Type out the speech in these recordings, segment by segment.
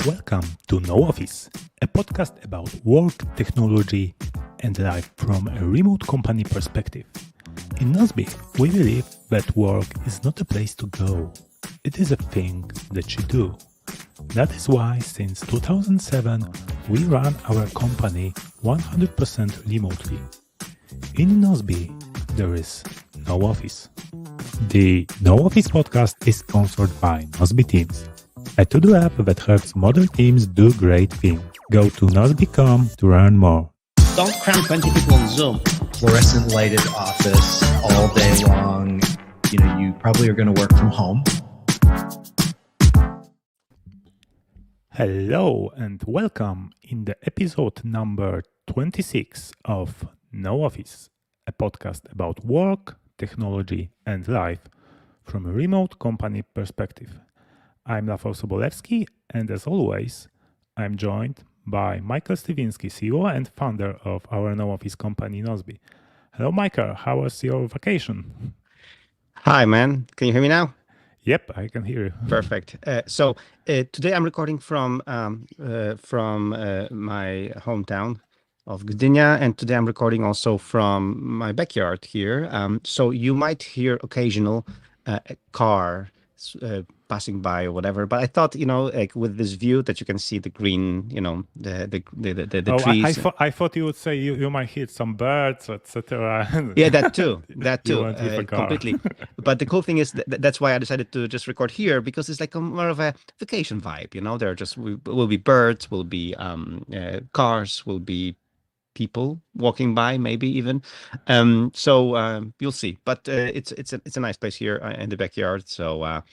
Welcome to No Office, a podcast about work, technology, and life from a remote company perspective. In Nozbe, we believe that work is not a place to go. It is a thing that you do. That is why since 2007, we run our company 100% remotely. In Nozbe, there is no office. The No Office podcast is sponsored by Nozbe Teams, a to-do app that helps modern teams do great things. Go to nozbe.com to learn more. Don't cram 20 people on Zoom. Fluorescent lighted office all day long. You probably are going to work from home. Hello and welcome in the episode number 26 of No Office, a podcast about work, technology, and life from a remote company perspective. I'm Rafał Sobolewski, and as always, I'm joined by Michael Stiwiński, CEO and founder of our No Office company, Nozbe. Hello, Michael. How was your vacation? Hi, man. Can you hear me now? Yep, I can hear you. Perfect. So today I'm recording from my hometown of Gdynia, and today I'm recording also from my backyard here. So you might hear occasional car passing by or whatever, but I thought, like with this view that you can see the green, the trees. I thought you would say you might hit some birds, etc. Yeah, that too, completely. But the cool thing is that's why I decided to just record here, because it's like more of a vacation vibe. There are just will be birds, will be cars, will be people walking by, maybe even. So you'll see. But it's a nice place here in the backyard. So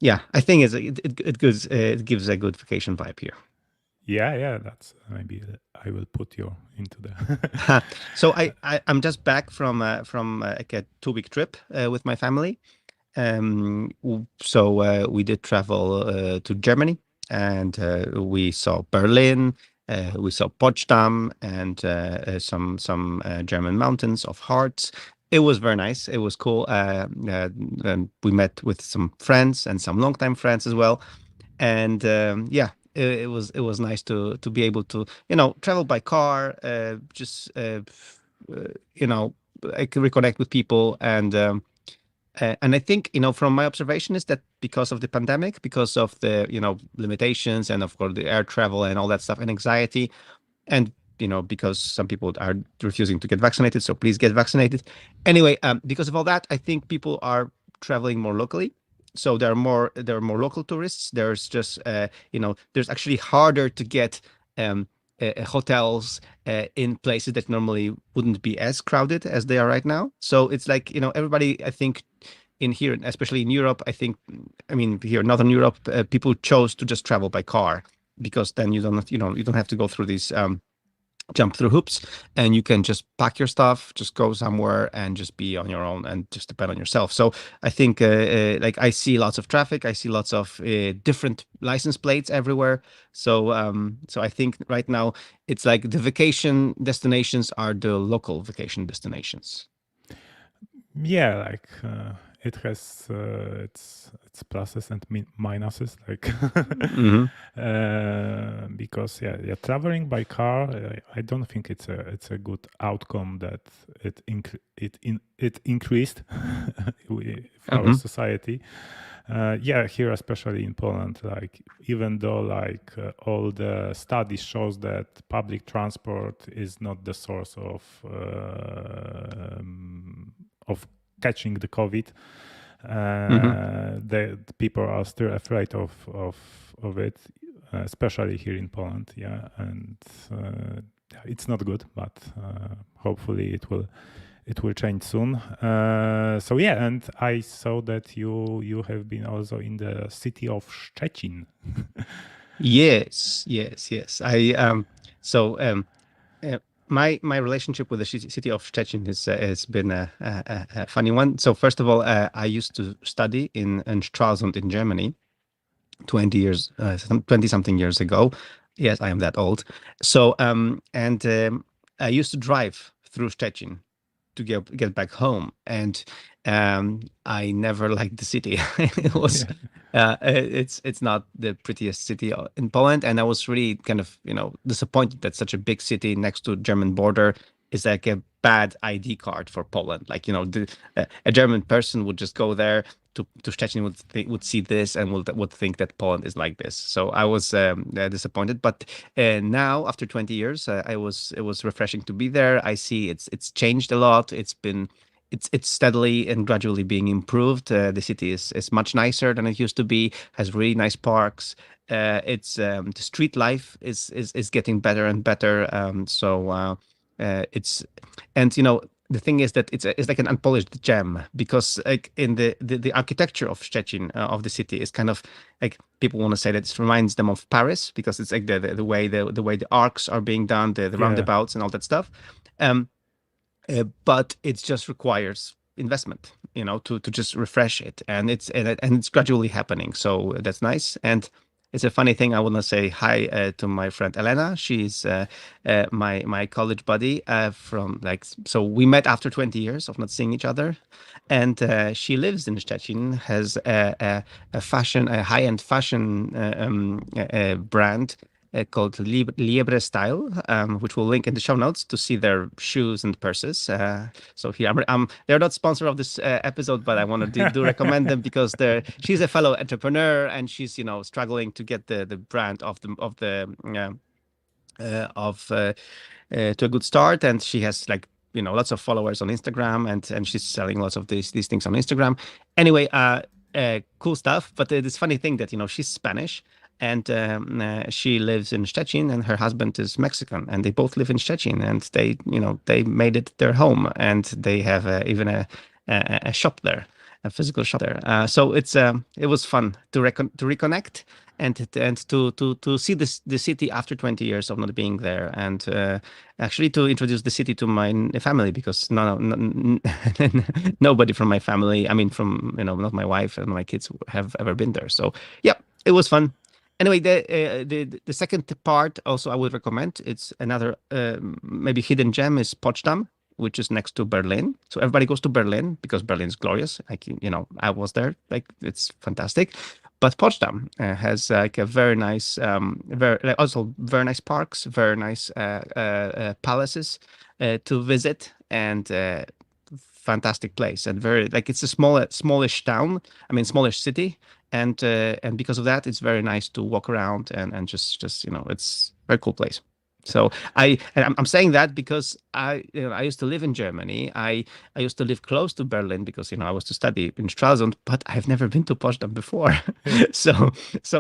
yeah, I think it gives a good vacation vibe here. Yeah, that's maybe I will put you into the. So I'm just back from like a 2-week trip with my family. So we did travel to Germany, and we saw Berlin. We saw Potsdam and some German mountains of Harz. It was very nice. It was cool. And we met with some friends and some longtime friends as well. And yeah, it was nice to be able to travel by car, just I could reconnect with people. And I think, from my observation is that because of the pandemic, because of the, limitations and of course the air travel and all that stuff and anxiety, and, because some people are refusing to get vaccinated, so please get vaccinated. Anyway, because of all that, I think people are traveling more locally. So there are more local tourists. There's just, there's actually harder to get hotels in places that normally wouldn't be as crowded as they are right now. So it's like, everybody, I think, in here, especially in Europe, here in Northern Europe, people chose to just travel by car, because then you don't have to go through these jump through hoops, and you can just pack your stuff, just go somewhere and just be on your own and just depend on yourself. So I think like I see lots of traffic, I see lots of different license plates everywhere. So I think right now it's like the vacation destinations are the local vacation destinations. Yeah, like it has its pluses and minuses, like because traveling by car, I don't think it's a good outcome that it increased with our society. Here, especially in Poland, like even though like all the studies shows that public transport is not the source of catching the COVID. The people are still afraid of it, especially here in Poland. Yeah, and it's not good, but hopefully it will change soon. So yeah, and I saw that you have been also in the city of Szczecin. Yes. I my relationship with the city of Szczecin has been a funny one. So first of all, I used to study in Stralsund in Germany 20 something years ago. Yes, I am that old. So I used to drive through Szczecin to get back home, and I never liked the city. It was it's not the prettiest city in Poland, and I was really kind of disappointed that such a big city next to German border is like a bad ID card for Poland. Like a German person would just go there to Szczecin, would see this and would think that Poland is like this. So I was disappointed. But now, after 20 years, it was refreshing to be there. I see it's changed a lot. It's steadily and gradually being improved. The city is much nicer than it used to be. Has really nice parks. It's the street life is getting better and better. It's and the thing is that it's like an unpolished gem, because like in the architecture of Szczecin, of the city, is kind of like, people want to say that it reminds them of Paris, because it's like the way the arcs are being done, the roundabouts and all that stuff. But it just requires investment, to just refresh it, and it's gradually happening. So that's nice. And it's a funny thing. I want to say hi to my friend Elena. She's my college buddy so we met after 20 years of not seeing each other, and she lives in Szczecin, has a high-end fashion brand called Liebre Style, which we'll link in the show notes to see their shoes and purses. So here, they're not sponsor of this episode, but I want to do recommend them, because she's a fellow entrepreneur, and she's struggling to get the brand to a good start, and she has lots of followers on Instagram, and she's selling lots of these things on Instagram. Anyway, cool stuff. But this funny thing that she's Spanish, and she lives in Szczecin, and her husband is Mexican, and they both live in Szczecin, and they made it their home, and they have even a shop there, a physical shop there. So it was fun to reconnect, and to see the city after 20 years of not being there, and actually to introduce the city to my family, because nobody from my family, I mean, from not my wife and my kids, have ever been there. So yeah, it was fun. Anyway, the second part also I would recommend. It's another maybe hidden gem, is Potsdam, which is next to Berlin. So everybody goes to Berlin because Berlin is glorious. I was there. It's fantastic. But Potsdam has a very nice, also very nice parks, very nice palaces to visit, and fantastic place, and it's a smallish town. I mean, smallish city, and because of that, it's very nice to walk around, and just it's a very cool place. So I'm saying that because I used to live in Germany. I used to live close to Berlin, because I was to study in Stralsund, but I've never been to Potsdam before. so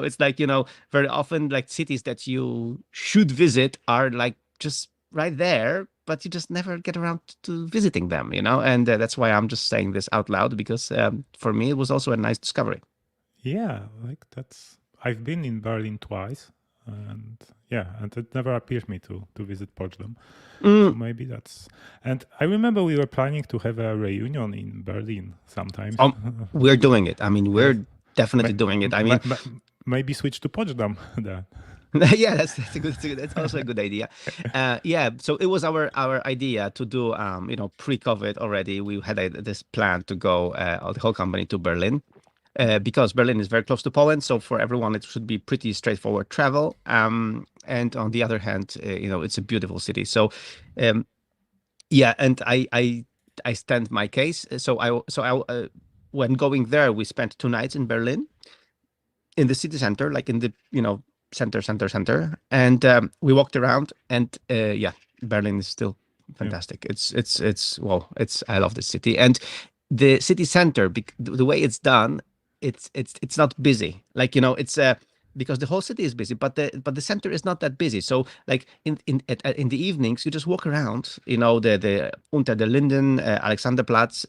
it's very often cities that you should visit are just right there, but you just never get around to visiting them, and that's why I'm just saying this out loud, because for me it was also a nice discovery. Yeah, I've been in Berlin twice, and it never appeared me to visit Potsdam. So maybe that's. And I remember we were planning to have a reunion in Berlin sometime. We're doing it. I mean, we're definitely doing it. I mean, maybe switch to Potsdam then. Yeah, that's also a good idea. So it was our idea to do pre-COVID already. We had this plan to go the whole company to Berlin, because Berlin is very close to Poland, so for everyone it should be pretty straightforward travel. And on the other hand, it's a beautiful city. So and I stand my case. So I when going there, we spent 2 nights in Berlin, in the city center, in the center, and we walked around, and Berlin is still fantastic. I love this city, and the city center, the way it's done, it's not busy. Like, it's because the whole city is busy, but the center is not that busy. So like in the evenings, you just walk around, the Unter the Linden, Alexanderplatz,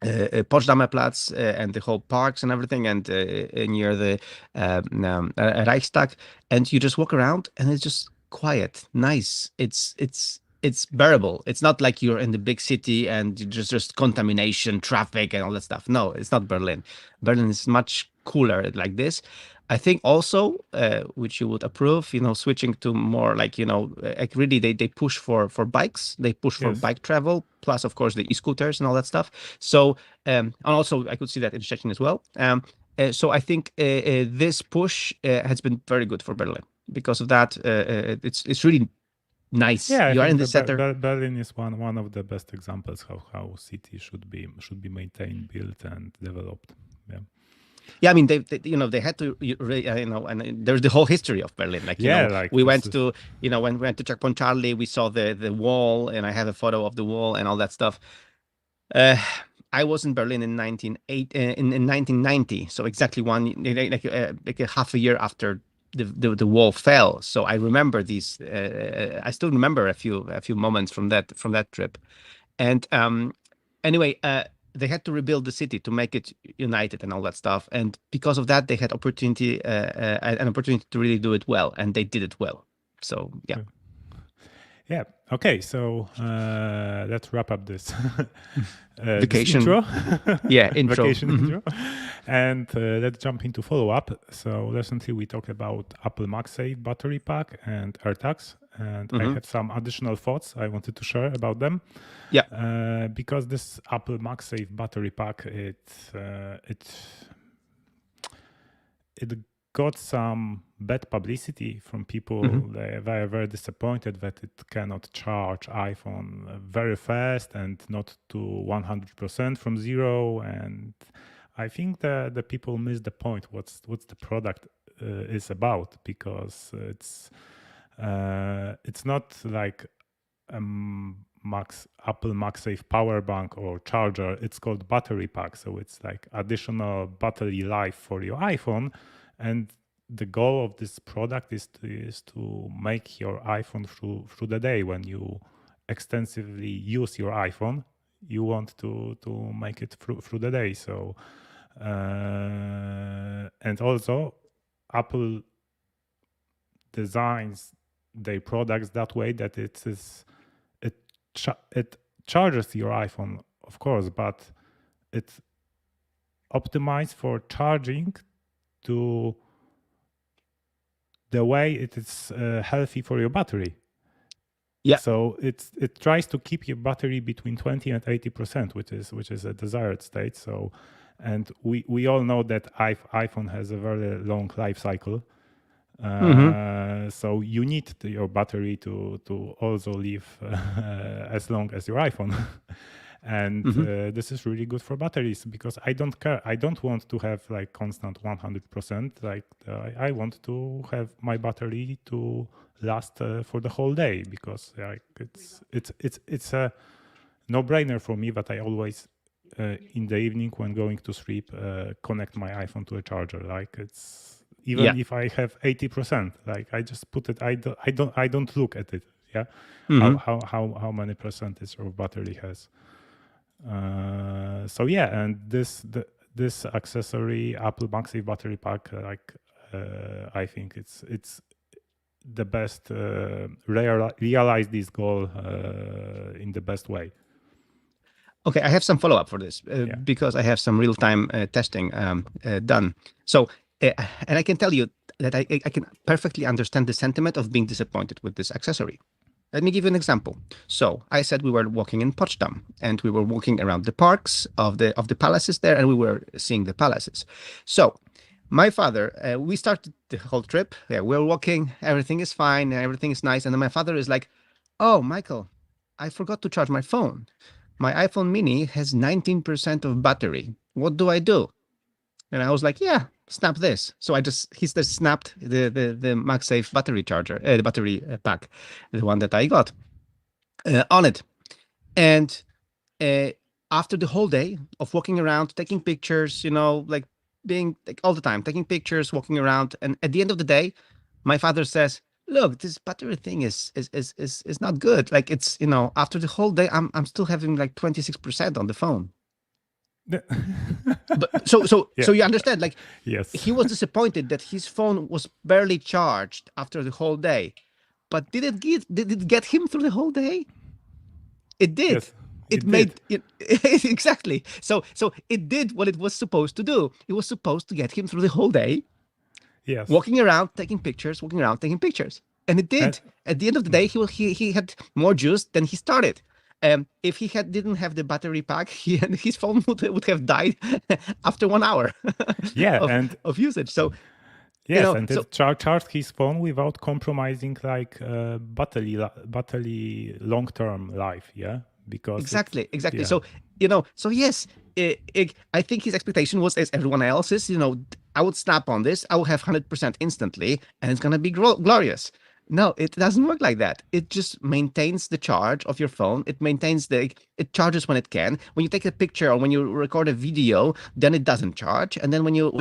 the Potsdamer Platz, and the whole parks and everything, and near the Reichstag, and you just walk around, and it's just quiet, nice. It's bearable. It's not like you're in the big city and just contamination, traffic, and all that stuff. No, it's not Berlin. Berlin is much cooler like this. I think also, which you would approve, switching to more like really they push for bikes, they push for Yes. bike travel, plus of course the e-scooters and all that stuff. So, and also I could see that in Szczecin as well. So I think this push has been very good for Berlin. Because of that, it's really nice. Yeah, I You are in think the center. Berlin is one of the best examples how city should be maintained, built, and developed. Yeah. Yeah, I mean they had to and there's the whole history of Berlin. Like like we this went is- to when we went to Checkpoint Charlie, we saw the wall, and I have a photo of the wall and all that stuff. I was in Berlin in 1990, so exactly like a half a year after the wall fell. So I remember these. I still remember a few moments from that trip. And anyway, they had to rebuild the city to make it united and all that stuff. And because of that, they had an opportunity to really do it well, and they did it well. So yeah. Yeah. Okay. So let's wrap up this Vacation. this intro. Yeah, intro. Vacation intro. And let's jump into follow up. So recently we talked about Apple MagSafe battery pack and AirTags, and I have some additional thoughts I wanted to share about them. Yeah. Because this Apple MagSafe battery pack, it got some bad publicity from people. They are very disappointed that it cannot charge iPhone very fast and not to 100% from zero. And I think the people miss the point. What's the product is about, because it's not like Apple MagSafe power bank or charger. It's called battery pack, so it's like additional battery life for your iPhone. And the goal of this product is to make your iPhone through the day. When you extensively use your iPhone, you want to make it through the day. So and also Apple designs their products that way that it charges your iPhone, of course, but it's optimized for charging to the way it is healthy for your battery. Yeah. So it tries to keep your battery between 20 and 80%, which is a desired state. So, and we all know that iPhone has a very long life cycle. So you need your battery to also live as long as your iPhone. And this is really good for batteries, because I don't care. I don't want to have like constant 100%. Like I want to have my battery to last for the whole day, because like it's a no-brainer for me that I always in the evening when going to sleep connect my iPhone to a charger. Like it's even if I have 80%, like I just put it. I don't look at it. Yeah, how many percentage of battery has. So yeah, and this accessory Apple MagSafe battery pack, I think it's the best realize this goal in the best way. Okay, I have some follow up for this because I have some real time testing done. So, and I can tell you that I can perfectly understand the sentiment of being disappointed with this accessory. Let me give you an example. So I said we were walking in Potsdam, and we were walking around the parks of the palaces there, and we were seeing the palaces. So my father, we started the whole trip. Yeah, we're walking, everything is fine, everything is nice. And then my father is like, "Oh, Michael, I forgot to charge my phone. My iPhone mini has 19% of battery. What do I do?" And I was like, "Yeah, snap this." So he just snapped the MagSafe battery charger, the battery pack, the one that I got. on it. And uh, after the whole day of walking around, taking pictures, like being like all the time, taking pictures, walking around, and at the end of the day, my father says, "Look, this battery thing is not good. Like it's after the whole day, I'm still having like 26% on the phone." But so Yeah. you understand, like Yes. he was disappointed that his phone was barely charged after the whole day. But did it get him through the whole day? It did. Yes. It It made did. it exactly. So it did what it was supposed to do. It was supposed to get him through the whole day, Yes. walking around, taking pictures, walking around, taking pictures. And it did. At the end of the day, he had more juice than he started. If he didn't have the battery pack, his phone would have died after 1 hour Yeah, of usage. So yes, and it charged his phone without compromising like battery long-term life. Yeah, because exactly. Yeah. So so yes, I think his expectation was as everyone else's. I would snap on this, I will have 100% instantly, and it's gonna be glorious. No, it doesn't work like that. It just maintains the charge of your phone. It maintains it charges when it can. When you take a picture or when you record a video, then it doesn't charge. And then when you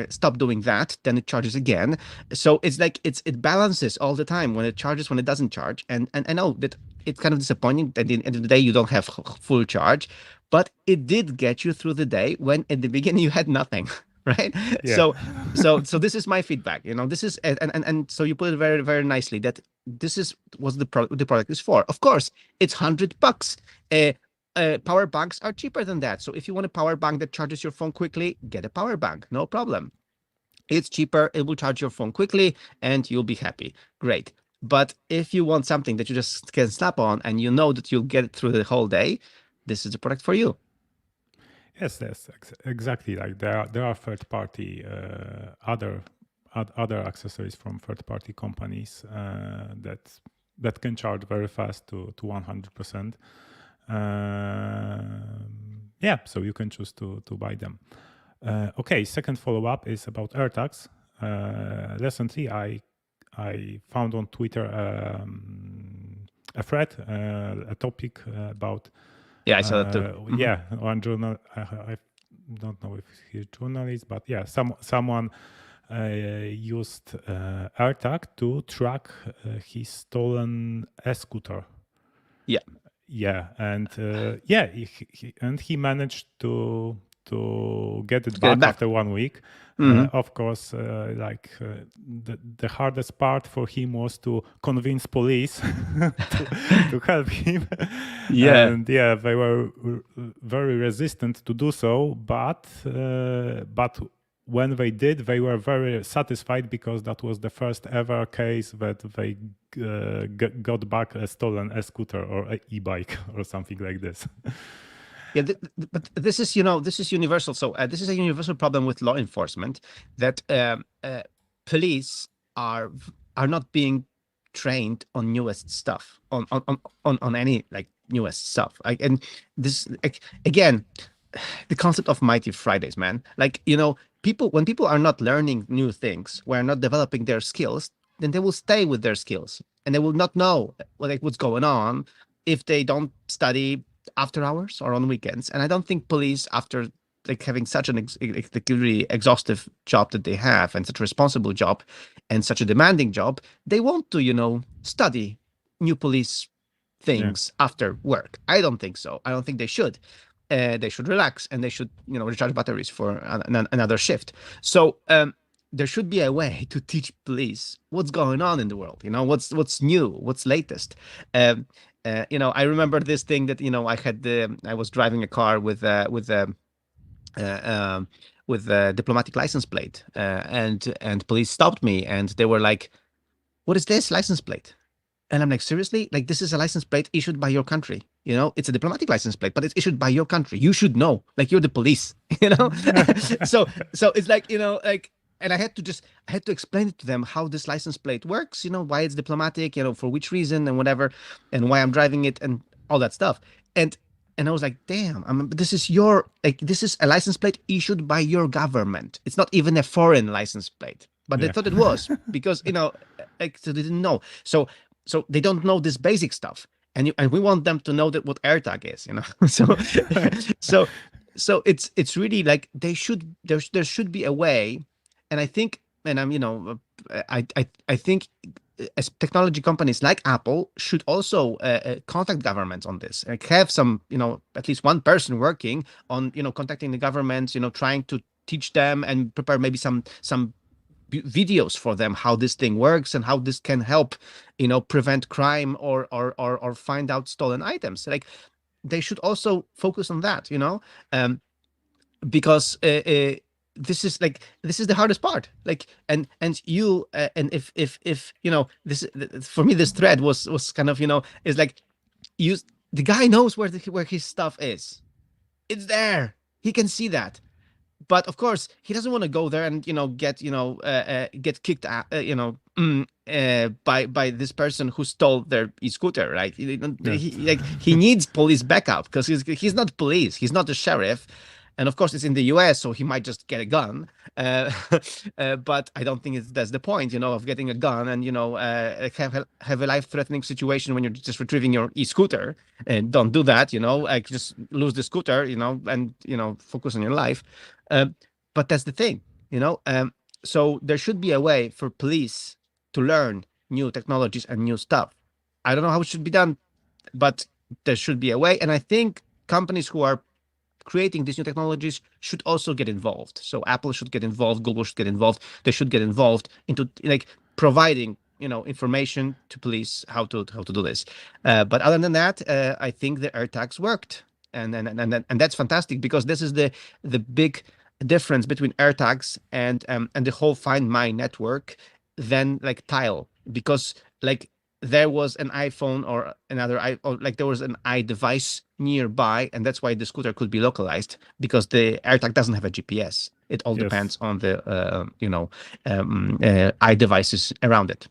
stop doing that, then it charges again. So it's like it balances all the time when it charges, when it doesn't charge. And I know that it's kind of disappointing that at the end of the day you don't have full charge, but it did get you through the day when at the beginning you had nothing. Right. Yeah. So this is my feedback. This is and so you put it very, very nicely that this is what the product is for. Of course, it's $100. Power banks are cheaper than that. So if you want a power bank that charges your phone quickly, get a power bank, no problem. It's cheaper, it will charge your phone quickly, and you'll be happy. Great. But if you want something that you just can snap on and you know that you'll get it through the whole day, this is the product for you. Yes, exactly. Like there are third party other accessories from third party companies that can charge very fast to 100%. Yeah, so you can choose to buy them. Okay, second follow up is about AirTags. Recently, I found on Twitter a thread, a topic about. Yeah, I saw that too. Yeah, one journal. I don't know if he's a journalist, but yeah, someone used AirTag to track his stolen scooter. Yeah. Yeah, and he managed to get it back after 1 week. Of course, the hardest part for him was to convince police to help him. Yeah. And yeah, they were very resistant to do so, but when they did, they were very satisfied because that was the first ever case that they got back a stolen scooter or an e-bike or something like this. Yeah, but this is universal. So this is a universal problem with law enforcement, that police are not being trained on newest stuff, on any like newest stuff. And this again, the concept of Mighty Fridays, man. Like when people are not learning new things, we're not developing their skills, then they will stay with their skills and they will not know what's going on if they don't study after hours or on weekends. And I don't think police, after having such an really exhaustive job that they have, and such a responsible job and such a demanding job, they want to study new police things after work. I don't think so. I don't think they should. They should relax and they should recharge batteries for another shift. So there should be a way to teach police what's going on in the world. What's new, what's latest. I remember this thing that I was driving a car with a diplomatic license plate, and police stopped me and they were like, "What is this license plate?" And I'm like, "Seriously? Like, this is a license plate issued by your country. It's a diplomatic license plate, but it's issued by your country. You should know. Like, you're the police. So it's like and I had to explain it to them how this license plate works, why it's diplomatic, for which reason and whatever, and why I'm driving it and all that stuff. And I was like, damn, this is a license plate issued by your government. It's not even a foreign license plate, but they thought it was because, so they didn't know. So so they don't know this basic stuff, and we want them to know that what AirTag is, so so it's really like there should be a way. And I think, and I'm I think as technology companies like Apple should also contact governments on this, like have some, at least one person working on, contacting the governments, trying to teach them and prepare maybe some videos for them, how this thing works and how this can help, prevent crime or find out stolen items. Like they should also focus on that, because this is the hardest part. Like, and you and if this, for me, this thread was kind of, is like, you the guy knows where his stuff is. It's there. He can see that. But of course, he doesn't want to go there and get kicked out, by this person who stole their e-scooter, right? He needs police backup because he's not police, he's not the sheriff, and of course it's in the US, so he might just get a gun. But I don't think that's the point, of getting a gun and have a life-threatening situation when you're just retrieving your e-scooter. And don't do that, like just lose the scooter, and focus on your life. But that's the thing, so there should be a way for police to learn new technologies and new stuff. I don't know how it should be done, but there should be a way. And I think companies who are creating these new technologies should also get involved. So Apple should get involved, Google should get involved. They should get involved into like providing, information to police how to do this. But other than that, I think the AirTags worked, and that's fantastic, because this is the big difference between AirTags and the whole Find My network than like Tile, because like there was an iPhone or like there was an iDevice nearby, and that's why the scooter could be localized, because the AirTag doesn't have a GPS. It all depends on the iDevices around it.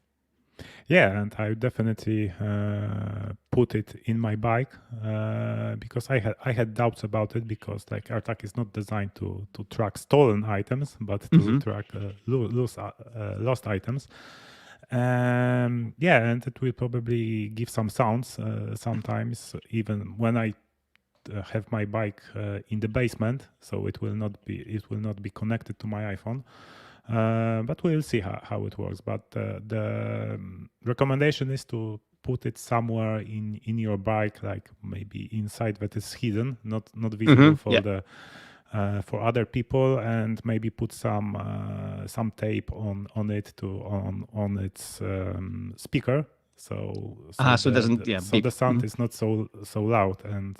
Yeah, and I definitely put it in my bike because I had doubts about it, because like AirTag is not designed to track stolen items, but to track lost items. Yeah, and it will probably give some sounds sometimes, even when I have my bike in the basement, so it will not be connected to my iPhone. But we'll see how it works. But the recommendation is to put it somewhere in your bike, like maybe inside that is hidden, not visible for other people, and maybe put some tape on it on its speaker, so it doesn't the sound is not so loud and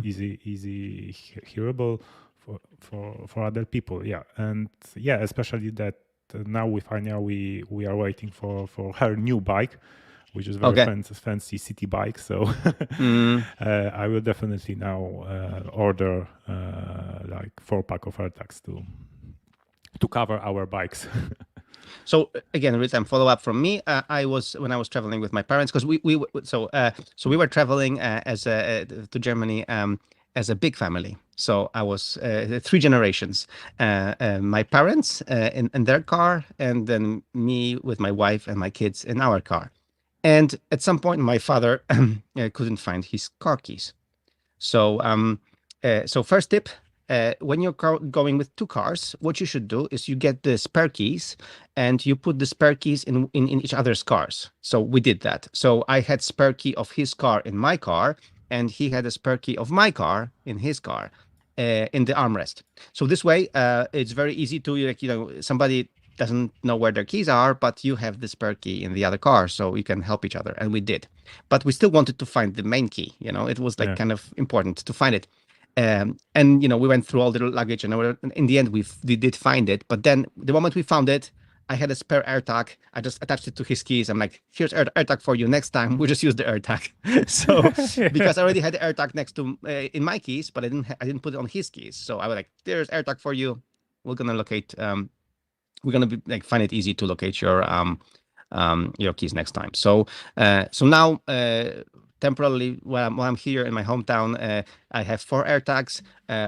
easy hearable for other people. Yeah, and yeah, especially that now with Anya we are waiting for her new bike, which is very fancy city bike. So I will definitely now order like 4-pack of AirTags to cover our bikes. So again, real-time follow-up from me. When I was traveling with my parents, because we were traveling to Germany as a big family. So I was 3 generations, my parents in their car, and then me with my wife and my kids in our car. And at some point, my father couldn't find his car keys. So so first tip, when you're going with 2 cars, what you should do is you get the spare keys and you put the spare keys in each other's cars. So we did that. So I had spare key of his car in my car, and he had a spare key of my car in his car, in the armrest. So this way, it's very easy to, like, somebody doesn't know where their keys are, but you have the spare key in the other car, so you can help each other. And we did, but we still wanted to find the main key. It was like kind of important to find it. And we went through all the luggage, and in the end we did find it. But then the moment we found it, I had a spare AirTag. I just attached it to his keys. I'm like, here's AirTag for you. Next time we just use the AirTag. So because I already had the AirTag next to in my keys, but I didn't put it on his keys. So I was like, there's AirTag for you. We're gonna locate. We're gonna be like find it easy to locate your keys next time. So now temporarily while I'm here in my hometown, I have 4 AirTags.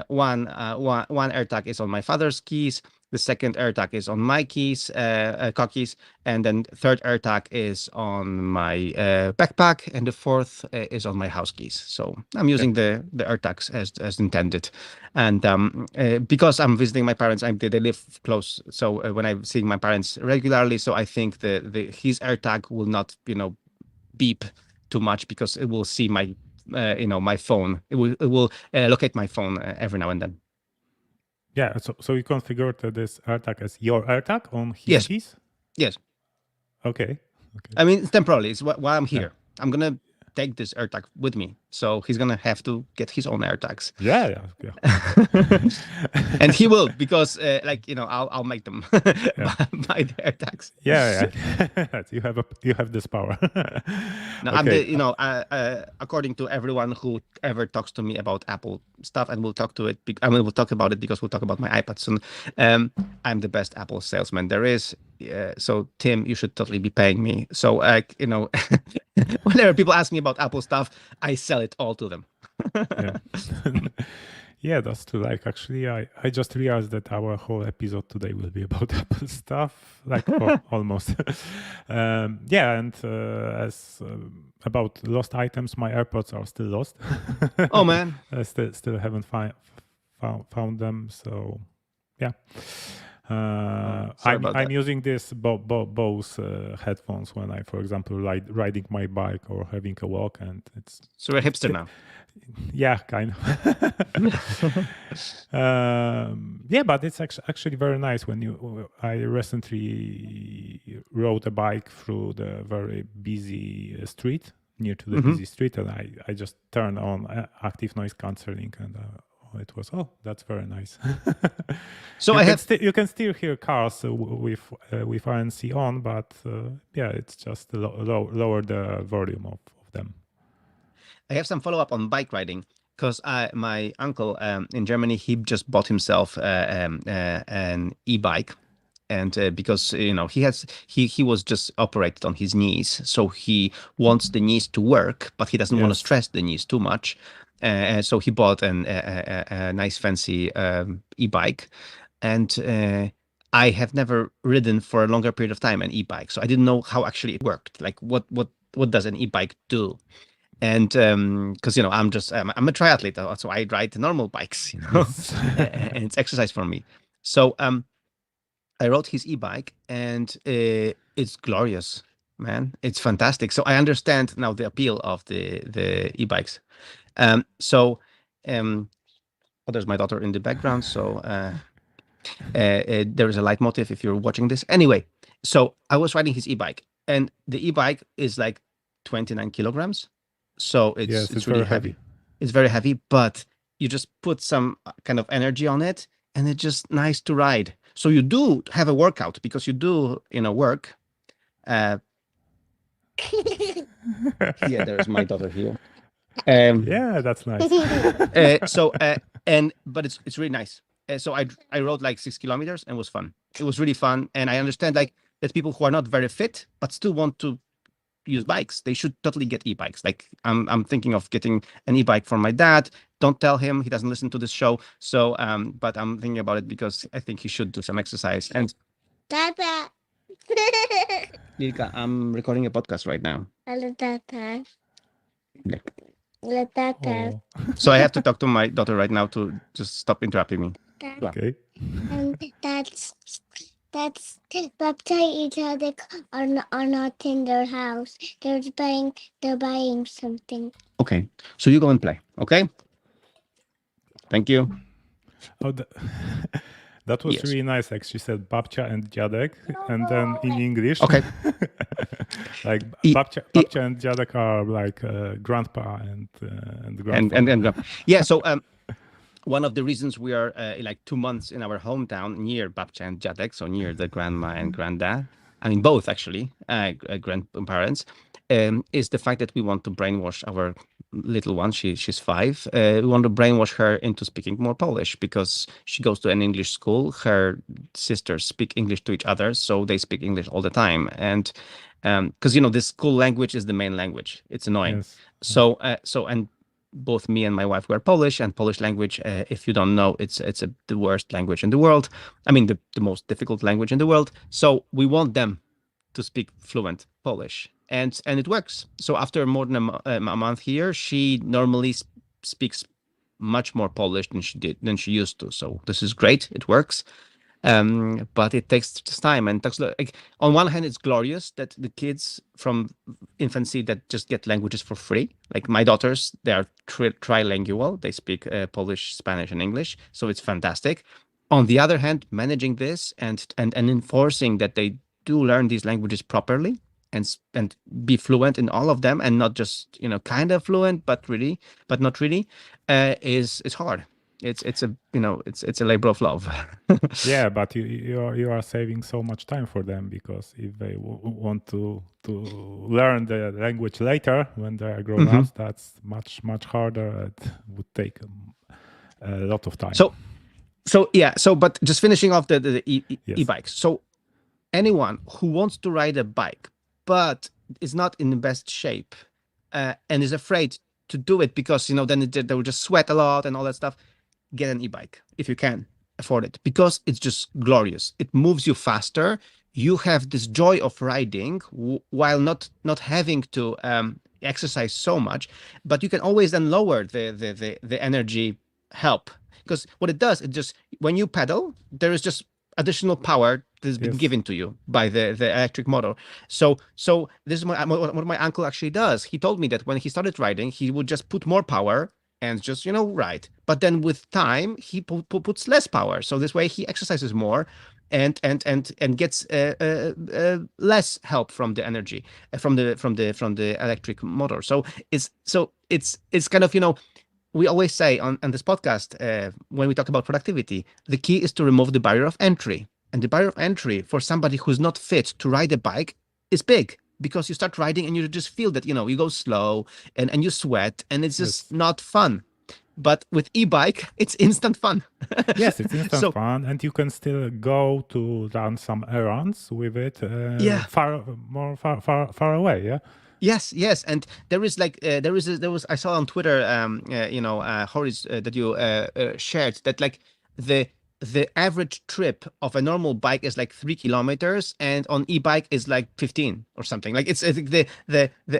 One AirTag is on my father's keys. The second AirTag is on my keys, car keys, and then third AirTag is on my backpack, and the fourth is on my house keys. So I'm using the AirTags as intended, and because I'm visiting my parents, they live close. So when I'm seeing my parents regularly, so I think his AirTag will not beep too much because it will see my my phone. It will locate my phone every now and then. Yeah, so you configured this AirTag as your AirTag on his keys? Yes. Okay. I mean, it's temporarily. It's while I'm here. Yeah. I'm gonna take this AirTag with me, so he's gonna have to get his own AirTags. Yeah. And he will, because I'll make them buy the AirTags. Yeah. you have this power. No, okay. I'm according to everyone who ever talks to me about Apple stuff, and we'll talk about it because we'll talk about my iPad soon. I'm the best Apple salesman there is. So Tim, you should totally be paying me. So whenever people ask me about Apple stuff, I sell it all to them. Yeah, that's true. Like, actually, I just realized that our whole episode today will be about Apple stuff, like almost. And as about lost items, my AirPods are still lost. Oh man, I still haven't found them. So yeah. I'm using this Bose headphones when I, for example, riding my bike or having a walk, and it's so we're hipster now. Yeah, kind of. Yeah, but it's actually very nice I recently rode a bike through the very busy street, near to the busy street, and I just turned on active noise cancelling, and it was, that's very nice. So you can still hear cars with RNC on, but it's just lower the volume of them. I have some follow-up on bike riding, because my uncle in Germany, he just bought himself an e-bike, and because he was just operated on his knees, so he wants the knees to work, but he doesn't want to stress the knees too much. So he bought a nice fancy e-bike, and I have never ridden for a longer period of time an e-bike, so I didn't know how actually it worked. Like what does an e-bike do? And because I'm a triathlete, so I ride normal bikes, and it's exercise for me. So I rode his e-bike, and it's glorious, man. It's fantastic. So I understand now the appeal of the e-bikes. There's my daughter in the background, so there is a leitmotif if you're watching this. Anyway, so I was riding his e-bike, and the e-bike is like 29 kilograms. So it's really heavy. It's very heavy, but you just put some kind of energy on it, and it's just nice to ride. So you do have a workout, because you do work. Yeah, there's my daughter here. Yeah, that's nice. But it's really nice. So I rode like 6 kilometers, and it was fun. It was really fun, and I understand like that people who are not very fit but still want to use bikes, they should totally get e-bikes. Like I'm thinking of getting an e-bike for my dad. Don't tell him, he doesn't listen to this show. So but I'm thinking about it because I think he should do some exercise. And Tata. Lilka, I'm recording a podcast right now. Tata. Oh. So I have to talk to my daughter right now to just stop interrupting me. Okay. And that's Babta each other are not in their house. They're buying something. Okay, so you go and play. Okay. Thank you. Oh, that was really nice. Like she said, Babcia and Dziadek, and then in English. Okay. Like Babcia and Dziadek are like grandpa and grandpa. Yeah. So one of the reasons we are like 2 months in our hometown near Babcia and Dziadek, so near the grandma and granddad, I mean both actually, grandparents, is the fact that we want to brainwash our little one. She's 5. We want to brainwash her into speaking more Polish, because she goes to an English school. Her sisters speak English to each other, so they speak English all the time. And because the school language is the main language. It's annoying. Yes. So and both me and my wife were Polish, and Polish language, if you don't know, it's the worst language in the world. I mean, the most difficult language in the world. So we want them to speak fluent Polish, and it works. So after more than a month here, she normally speaks much more Polish than she used to. So this is great. It works. But it takes time, and like, on one hand, it's glorious that the kids from infancy that just get languages for free. Like my daughters, they are trilingual. They speak Polish, Spanish, and English, so it's fantastic. On the other hand, managing this and enforcing that they do learn these languages properly and be fluent in all of them, and not just kind of fluent, but not really, is hard. It's a labor of love. Yeah, but you are saving so much time for them, because if they want to learn the language later when they are grown ups, that's much harder. It would take a lot of time. But just finishing off the Yes. e-bikes. So anyone who wants to ride a bike but is not in the best shape and is afraid to do it because then they will just sweat a lot and all that stuff, get an e-bike if you can afford it, because it's just glorious. It moves you faster. You have this joy of riding while not having to exercise so much, but you can always then lower the energy help, because what it does, it just, when you pedal, there is just additional power that's been given to you by the electric motor. So this is what my uncle actually does. He told me that when he started riding, he would just put more power and just ride, but then with time he puts less power, so this way he exercises more and gets less help from the energy from the electric motor. So it's kind of, we always say on this podcast, when we talk about productivity, the key is to remove the barrier of entry, and the barrier of entry for somebody who's not fit to ride a bike is big, because you start riding and you just feel that, you go slow and you sweat, and it's just not fun. But with e-bike, it's instant fun. Yes, it's instant fun, and you can still go to run some errands with it. Far away. Yeah. Yes, and there is I saw on Twitter, Horace, that you shared that, like, the average trip of a normal bike is like 3 kilometers, and on e-bike is like 15 or something. Like, it's the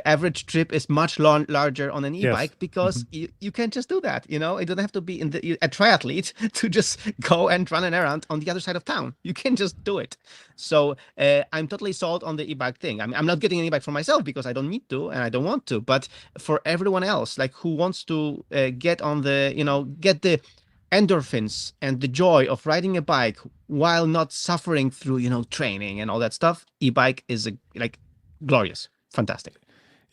average trip is much larger on an e-bike, because you can't just do that. It doesn't have to be a triathlete to just go and run an errand on the other side of town. You can just do it. So I'm totally sold on the e-bike thing. I'm not getting an e-bike for myself because I don't need to and I don't want to, but for everyone else, like, who wants to get on get the endorphins and the joy of riding a bike while not suffering through training and all that stuff, e-bike is glorious, fantastic.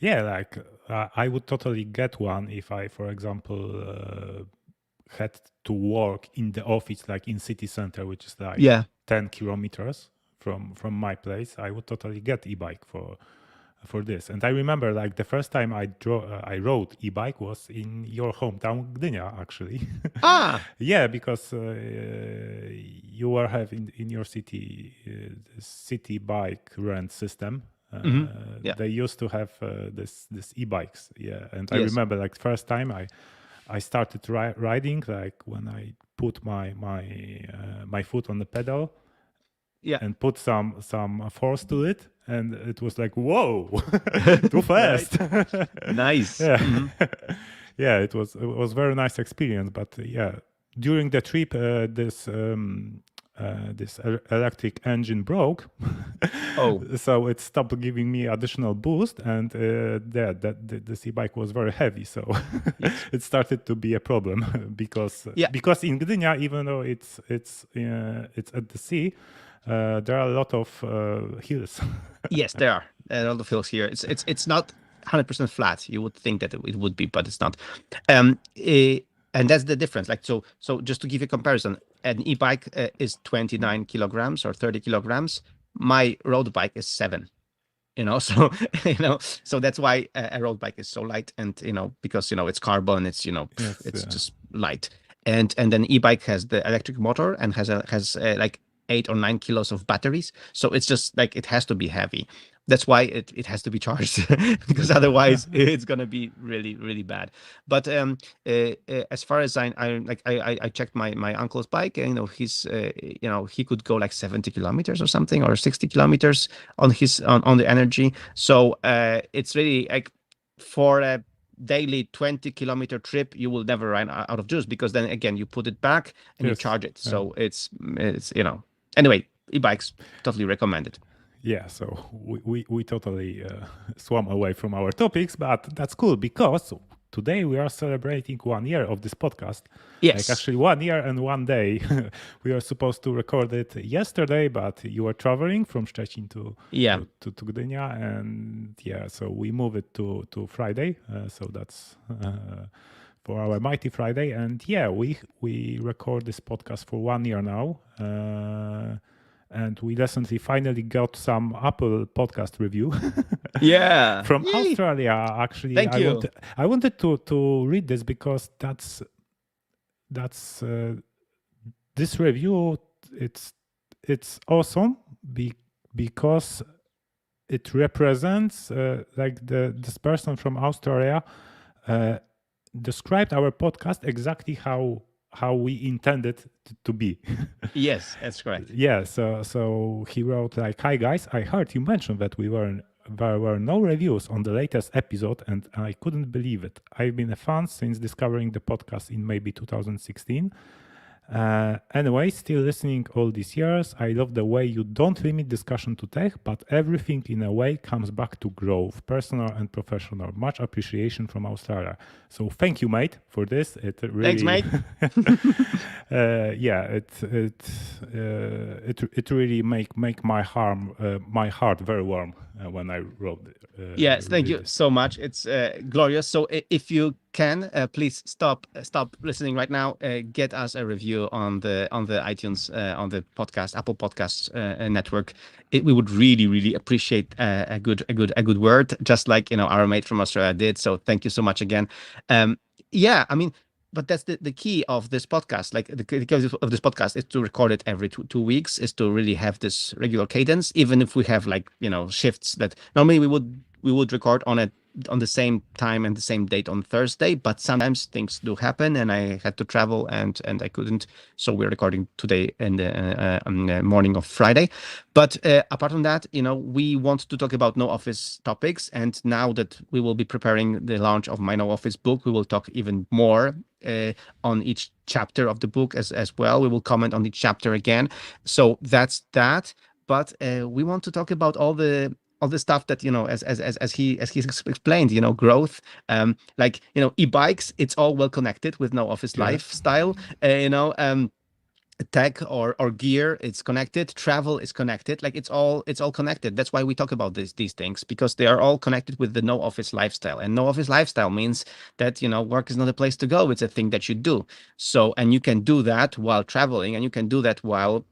Yeah, like I would totally get one if I, for example, had to work in the office, like in city center, which is like 10 kilometers from my place. I would totally get e-bike for this. And I remember, like, the first time I rode e-bike was in your hometown, Gdynia, actually. Yeah, because you were having in your city city bike rent system. They used to have this e-bikes. Yeah, and I remember, like, first time I started riding, like, when I put my foot on the pedal. Yeah, and put some force to it, and it was like, whoa, too fast. Nice. Yeah. Yeah, it was very nice experience. But yeah, during the trip, this electric engine broke. So it stopped giving me additional boost, and the e-bike was very heavy, so it started to be a problem because in Gdynia, even though it's at the sea, there are a lot of hills. Yes, there are a lot of hills here. It's not 100% flat. You would think that it would be, but it's not. And that's the difference. Like, so just to give you a comparison, an e-bike is 29 kilograms or 30 kilograms. My road bike is 7. So so that's why a road bike is so light, and because it's carbon, it's just light. And then e-bike has the electric motor and has like 8 or 9 kilos of batteries. So it's just like it has to be heavy. That's why it has to be charged because otherwise it's gonna be really, really bad. But as far as I checked my uncle's bike, and he's he could go like 70 kilometers or something, or 60 kilometers on his on the energy. So it's really like for a daily 20-kilometer trip, you will never run out of juice, because then again you put it back and you Yes. charge it. Yeah. So it's anyway, e-bikes totally recommended. Yeah, so we totally swam away from our topics, but that's cool because today we are celebrating 1 year of this podcast. Yes. Like actually 1 year and 1 day. We are supposed to record it yesterday, but you were traveling from Szczecin to Gdynia, and yeah, so we move it to Friday. So that's for our Mighty Friday, and yeah, we record this podcast for 1 year now. And we recently finally got some Apple podcast review. Yeah. From Yay. Australia, actually. Thank you. I wanted to read this because that's this review. It's awesome because it represents like this person from Australia described our podcast exactly how we intended to be. Yes, that's correct. Yeah, so he wrote like, "Hi guys, I heard you mentioned that there were no reviews on the latest episode, and I couldn't believe it. I've been a fan since discovering the podcast in maybe 2016. Anyway, still listening all these years. I love the way you don't limit discussion to tech, but everything in a way comes back to growth, personal and professional. Much appreciation from Australia." So thank you, mate, for this. It really, Thanks, mate. yeah, it really make my heart very warm when I wrote it. Yes, thank you so much. It's glorious. So if you can, please stop listening right now. Get us a review on the iTunes, on the podcast, Apple Podcasts network. We would really appreciate a good word, just like our mate from Australia did. So thank you so much again. Yeah, I mean, but that's the key of this podcast. Like the key of this podcast is to record it every two weeks, is to really have this regular cadence, even if we have like shifts that normally we would record on the same time and the same date on Thursday, but sometimes things do happen and I had to travel and I couldn't, so we're recording today in the morning of Friday. But apart from that, we want to talk about no office topics, and now that we will be preparing the launch of my no office book, we will talk even more on each chapter of the book as well. We will comment on each chapter again, so that's that. But we want to talk about all the stuff that as he explained, growth, like e-bikes. It's all well connected with no office lifestyle. Tech or gear, it's connected. Travel is connected. Like it's all connected. That's why we talk about these things, because they are all connected with the no office lifestyle. And no office lifestyle means that work is not a place to go. It's a thing that you do. So, and you can do that while traveling, and you can do that while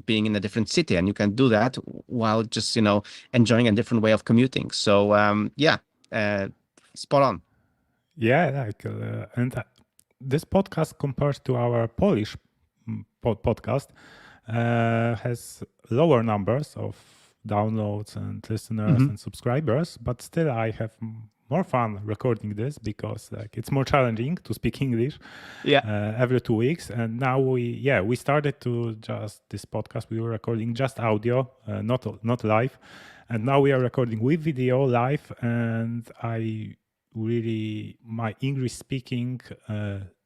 being in a different city, and you can do that while just enjoying a different way of commuting. So spot on. Yeah, like and this podcast compared to our Polish podcast has lower numbers of downloads and listeners and subscribers, but still I have more fun recording this because like it's more challenging to speak English every 2 weeks. And now we started to just this podcast, we were recording just audio, not live, and now we are recording with video live. And my English speaking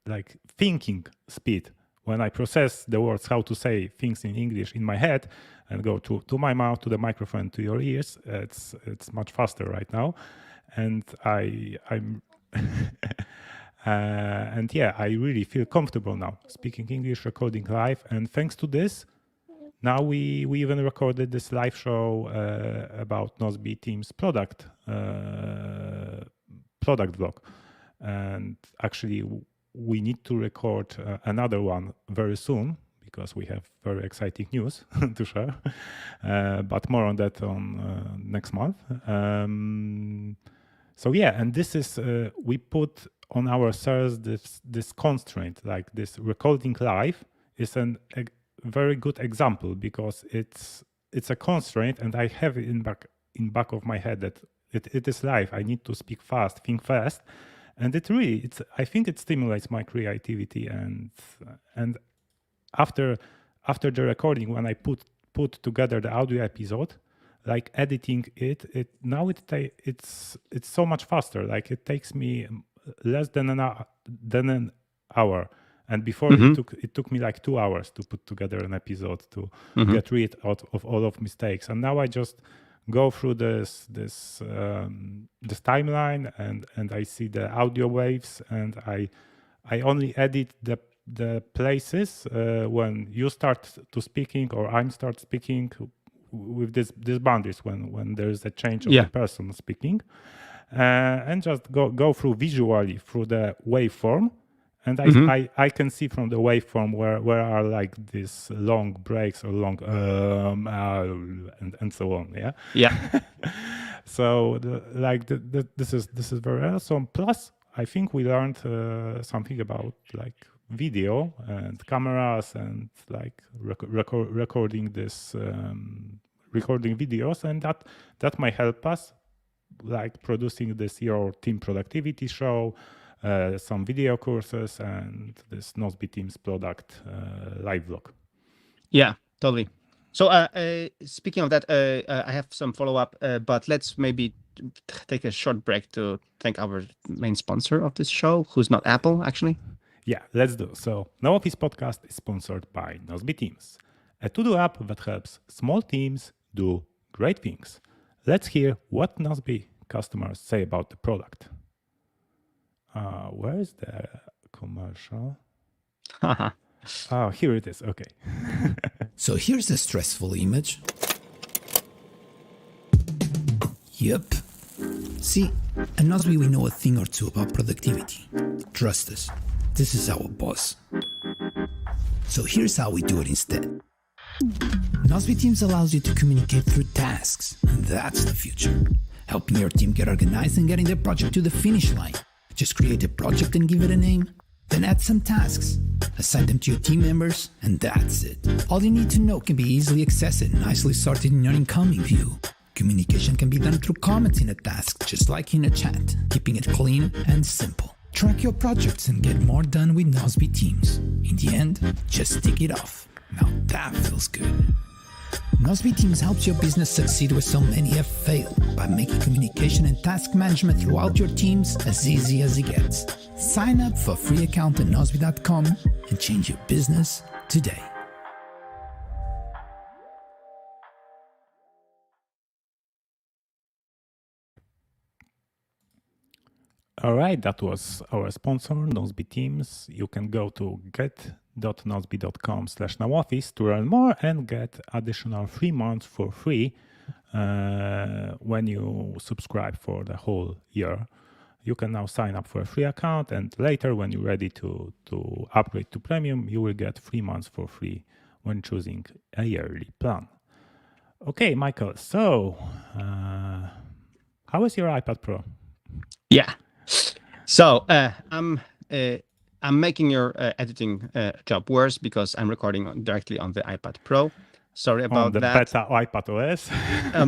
like thinking speed, when I process the words, how to say things in English in my head and go to my mouth, to the microphone, to your ears, it's much faster right now. And I'm and yeah, I really feel comfortable now speaking English, recording live. And thanks to this, now we even recorded this live show about Nozbe team's product vlog. And actually we need to record another one very soon because we have very exciting news to share. But more on that on next month. So yeah, and this is we put on ourselves this constraint, like this recording live is an very good example because it's a constraint, and I have it in back of my head that it is live. I need to speak fast, think fast, and I think it stimulates my creativity. And after the recording, when I put together the audio episode, like editing it's so much faster. Like it takes me less than an hour. And before it took me like 2 hours to put together an episode to get rid of all of mistakes. And now I just go through this timeline and I see the audio waves, and I only edit the places when you start to speaking or I start speaking with these boundaries when there is a change of the person speaking, and just go through visually through the waveform. And I can see from the waveform where are like these long breaks or long and so on. Yeah. So this is very awesome. Plus, I think we learned something about like video and cameras and like recording videos, and that might help us like producing this your team productivity show, some video courses, and this Nozbe Teams product live vlog. Yeah, totally. So speaking of that, I have some follow-up, but let's maybe take a short break to thank our main sponsor of this show, who's not Apple, actually. Yeah, let's do. So No Office Podcast is sponsored by Nozbe Teams, a to-do app that helps small teams do great things. Let's hear what Nozbe customers say about the product. Where is the commercial? Oh, here it is. Okay. So here's a stressful image. Yep. See, at Nozbe we know a thing or two about productivity. Trust us, this is our boss. So here's how we do it instead. Nozbe Teams allows you to communicate through tasks, and that's the future. Helping your team get organized and getting their project to the finish line. Just create a project and give it a name, then add some tasks, assign them to your team members, and that's it. All you need to know can be easily accessed and nicely sorted in your incoming view. Communication can be done through comments in a task, just like in a chat, keeping it clean and simple. Track your projects and get more done with Nozbe Teams. In the end, just tick it off. Now that feels good. Nozbe Teams helps your business succeed where so many have failed by making communication and task management throughout your teams as easy as it gets. Sign up for a free account at nozbe.com and change your business today. All right, that was our sponsor, Nozbe Teams. You can go to get.nozbe.com/nowoffice to learn more and get additional 3 months for free when you subscribe for the whole year. You can now sign up for a free account, and later when you're ready to upgrade to premium, you will get 3 months for free when choosing a yearly plan. Okay, Michael, so how is your iPad Pro? Yeah. So I'm making your editing job worse because I'm recording directly on the iPad Pro. Sorry about that. On the beta iPad OS.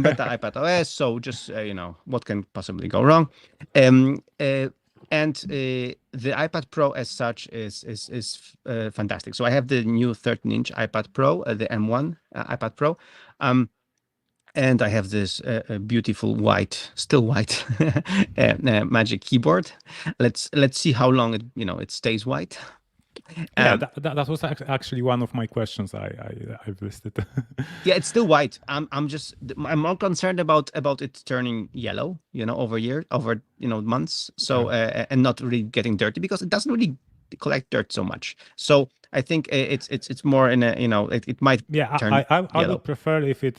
Beta iPad OS. So just what can possibly go wrong? And the iPad Pro as such is fantastic. So I have the new 13-inch iPad Pro, the M1 iPad Pro. And I have this beautiful still white Magic Keyboard. Let's see how long it stays white. Yeah, that was actually one of my questions I've listed. Yeah, it's still white. I'm more concerned about it turning yellow, over months. So and not really getting dirty because it doesn't really collect dirt so much. So I think it's more in a it might turn I yellow. would prefer if it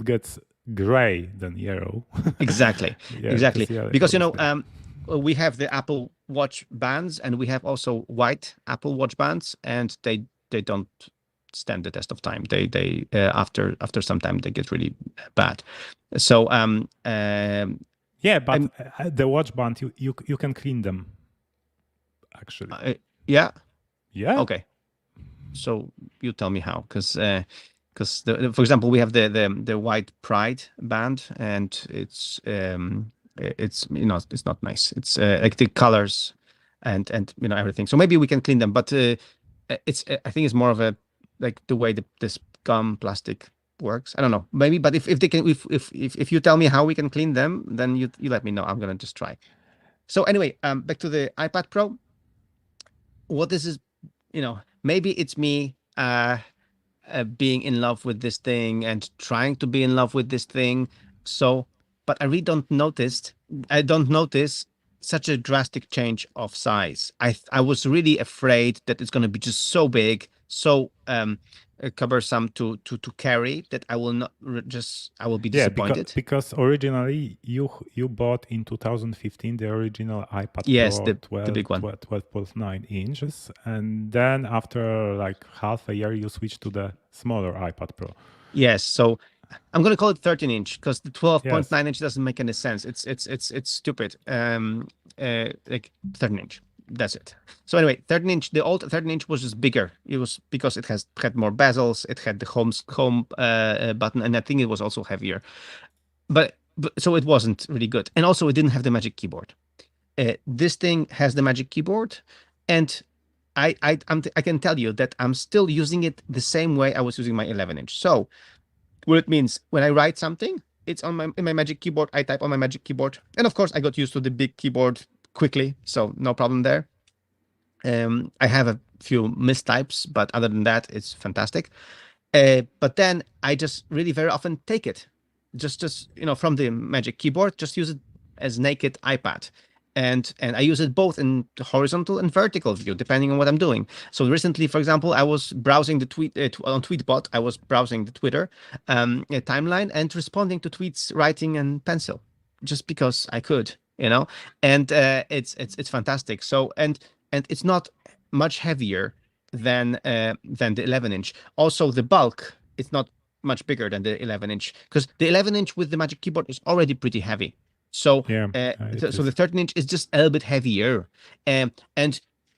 gets gray than yellow. Exactly. Yeah, exactly. Because we have the Apple Watch bands and we have also white Apple Watch bands, and they don't stand the test of time. They after some time they get really bad. So yeah, but the watch band you can clean them actually. Yeah. Yeah. Okay. So you tell me how, because for example, we have the white Pride band, and it's it's not nice. It's like the colors and everything. So maybe we can clean them, but it's I think it's more of a like the way this gum plastic works. I don't know, maybe, but if they can, if you tell me how we can clean them, then you let me know. I'm gonna just try. So anyway, back to the iPad Pro. What this is, maybe it's me being in love with this thing and trying to be in love with this thing. So, but I really don't notice such a drastic change of size. I was really afraid that it's going to be just so big, so cumbersome to carry, that I will not I will be Yeah, disappointed. because originally you bought in 2015 the original iPad Yes, Pro the big one. 12.9 inches, and then after like half a year you switched to the smaller iPad Pro. Yes, so I'm going to call it 13-inch because the 12.9 Yes. inch doesn't make any sense. It's stupid. Like 13-inch. That's it. So anyway, 13-inch. The old 13-inch was just bigger. It was because it had more bezels. It had the home button, and I think it was also heavier. But so it wasn't really good, and also it didn't have the Magic Keyboard. This thing has the Magic Keyboard, and I can tell you that I'm still using it the same way I was using my 11-inch. So what it means, when I write something, it's in my Magic Keyboard. I type on my Magic Keyboard, and of course I got used to the big keyboard quickly, so no problem there. I have a few mistypes, but other than that, it's fantastic. But then I just really very often take it, just from the Magic Keyboard, just use it as naked iPad. And I use it both in horizontal and vertical view, depending on what I'm doing. So recently, for example, I was browsing the tweet on Tweetbot. I was browsing the Twitter timeline and responding to tweets, writing and pencil, just because I could, And it's fantastic. So and it's not much heavier than the 11-inch. Also, the bulk, it's not much bigger than the 11-inch, because the 11-inch with the Magic Keyboard is already pretty heavy. So, Yeah, so the 13-inch is just a little bit heavier. And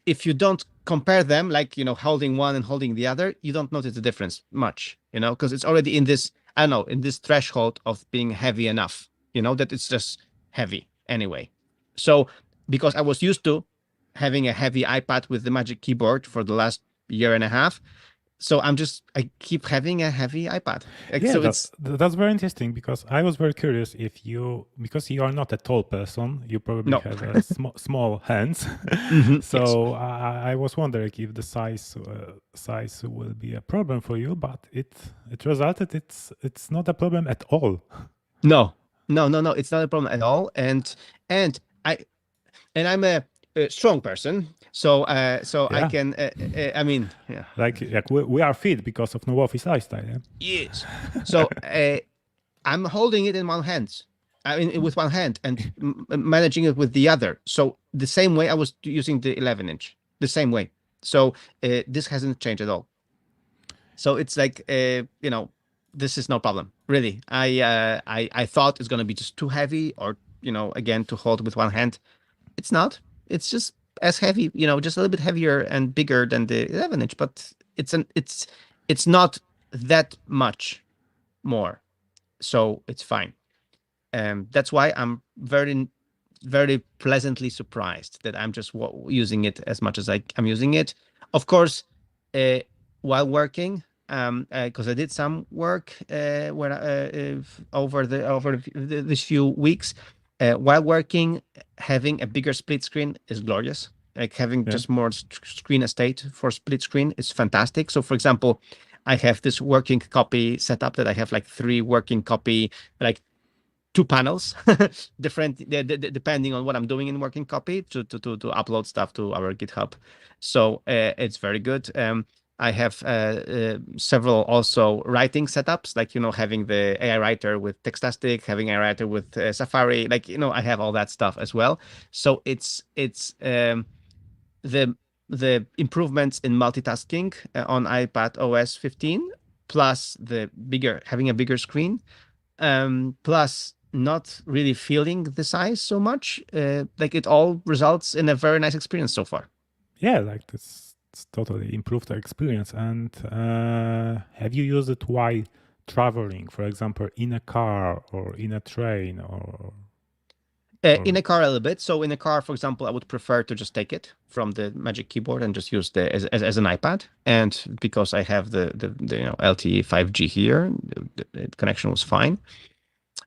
if you don't compare them, like, holding one and holding the other, you don't notice the difference much, because it's already in this, I don't know, in this threshold of being heavy enough, that it's just heavy anyway. So, because I was used to having a heavy iPad with the Magic Keyboard for the last year and a half, so I keep having a heavy iPad. Yeah, so that's very interesting, because I was very curious because you are not a tall person, you probably No. have small hands. So yes. I was wondering if the size will be a problem for you, but it resulted it's not a problem at all. No, it's not a problem at all. And I'm a strong person, so Yeah. I can. I mean, yeah. Like we are fit because of no office lifestyle. Yeah? Yes. So I'm holding it in one hand. I mean, with one hand, and managing it with the other. So the same way I was using the 11-inch, the same way. So this hasn't changed at all. So it's like this is no problem, really. I thought it's gonna be just too heavy, or again, to hold with one hand. It's not. It's just as heavy, just a little bit heavier and bigger than the 11-inch, but it's not that much more, so it's fine. That's why I'm very, very pleasantly surprised that I'm just using it as much as I'm using it. Of course, while working, because I did some work over these few weeks. While working, having a bigger split screen is glorious. Like having just more screen estate for split screen is fantastic. So, for example, I have this working copy setup that I have like 3 working copy, like 2 panels, different depending on what I'm doing in working copy to upload stuff to our GitHub. So it's very good. I have several also writing setups, like, having the AI writer with Textastic, having AI writer with Safari, like, I have all that stuff as well. So it's the improvements in multitasking on iPad OS 15, plus having a bigger screen, plus not really feeling the size so much. Like, it all results in a very nice experience so far. Yeah, like this it's totally improved the experience. And have you used it while traveling, for example, in a car or in a train or In a car a little bit. So in a car, for example, I would prefer to just take it from the Magic Keyboard and just use the as an iPad. And because I have the LTE 5G here, the connection was fine.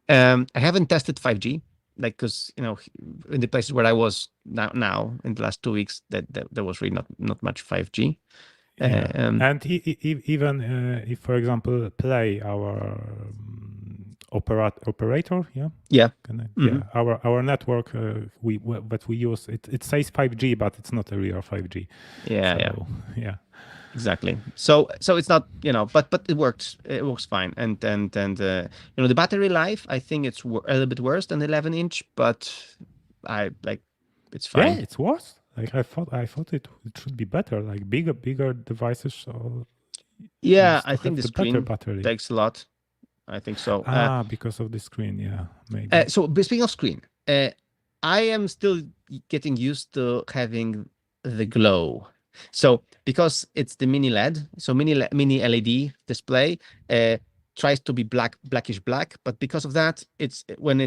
I haven't tested 5G, like because in the places where I was now in the last 2 weeks, that there was really not much 5G. yeah. And even if, for example, Play, our operator, Yeah. our network that we use, it says 5G, but it's not a real 5G. Yeah. Exactly. So it's not, but it works. It works fine. And the battery life, I think it's a little bit worse than 11-inch, but it's fine. Yeah, it's worse. Like I thought it should be better. Like bigger devices. Yeah, I think the better screen battery takes a lot. I think so. Because of the screen, yeah, maybe. So speaking of screen, I am still getting used to having the glow. So because it's the mini LED, so mini LED display tries to be blackish black, but because of that, it's when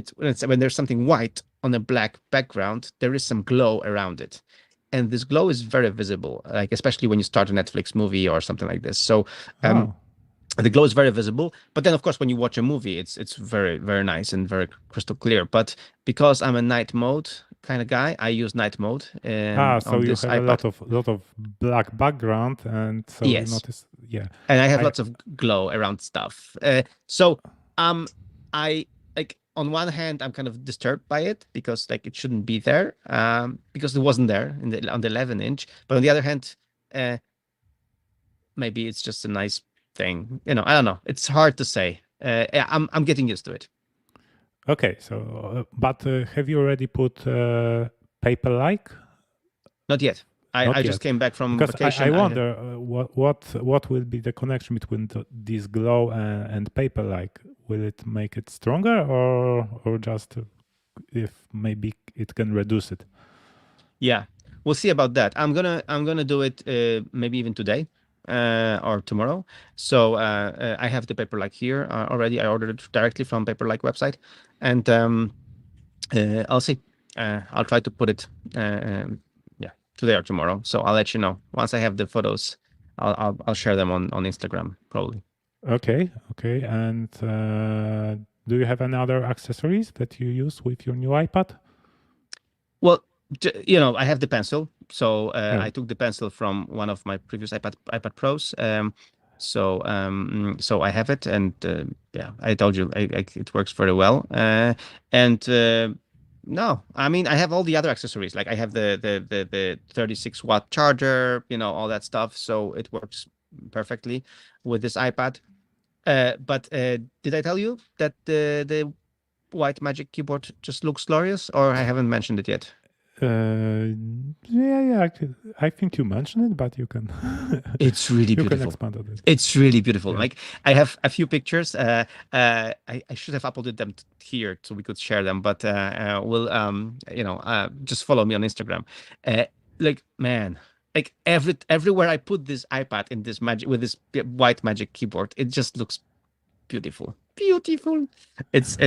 there's something white on a black background, there is some glow around it, and this glow is very visible, like especially when you start a Netflix movie or something like this. So the glow is very visible, but then of course when you watch a movie, it's very, very nice and very crystal clear. But because I'm a night mode kind of guy, I use night mode. So you have iPad. a lot of black background, and so yes. you notice, yeah. And I have lots of glow around stuff. So I like on one hand I'm kind of disturbed by it because like it shouldn't be there, because it wasn't there on the 11-inch. But on the other hand, maybe it's just a nice thing. I don't know. It's hard to say. I'm getting used to it. Okay, so but have you already put Paper-like? Not yet. I just came back from vacation. I wonder what will be the connection between this glow and Paper-like. Will it make it stronger, or just if maybe it can reduce it? Yeah, we'll see about that. I'm gonna do it maybe even today. Or tomorrow. So I have the Paper-like here already. I ordered it directly from Paper-like website, and I'll see. I'll try to put it today or tomorrow. So I'll let you know once I have the photos. I'll share them on Instagram probably. Okay. And do you have any other accessories that you use with your new iPad? Well, I have the pencil. So I took the pencil from one of my previous iPad Pros. So I have it, and I told you it works very well. No, I mean I have all the other accessories. Like I have the 36-watt charger, all that stuff. So it works perfectly with this iPad. But did I tell you that the white Magic Keyboard just looks glorious, or I haven't mentioned it yet? Yeah. I think you mentioned it, but you can. It's really beautiful. You can expand on it. It's really beautiful. Yeah. Like I have a few pictures. I should have uploaded them here so we could share them. But we'll just follow me on Instagram. Like man, like everywhere I put this iPad in this with this white Magic Keyboard, it just looks beautiful. It's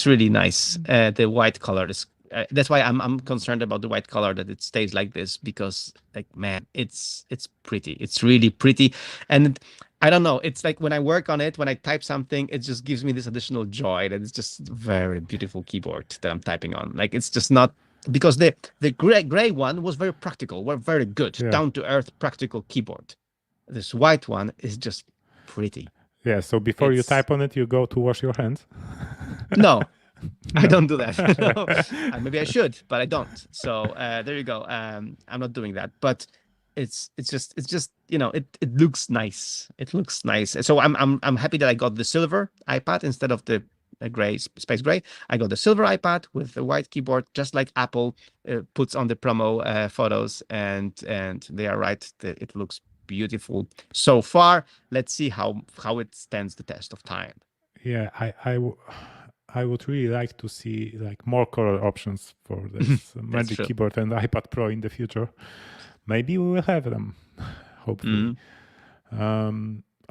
really nice. The white color is. That's why I'm concerned about the white color, that it stays like this, because like man, it's pretty. It's really pretty, and I don't know. It's like when I work on it, when I type something, it just gives me this additional joy that it's just very beautiful keyboard that I'm typing on. Like it's just not, because the gray one was very practical, were very good, down to earth practical keyboard. This white one is just pretty. Yeah. So before you type on it, you go to wash your hands. No. I don't do that. Maybe I should, but I don't. So there you go. I'm not doing that. But it's just it looks nice. It looks nice. So I'm happy that I got the silver iPad instead of the gray, space gray. I got the silver iPad with the white keyboard, just like Apple puts on the promo photos, and they are right. It looks beautiful so far. Let's see how it stands the test of time. Yeah, I would really like to see like more color options for this Magic Keyboard and iPad Pro in the future. maybe we will have them, hopefully. All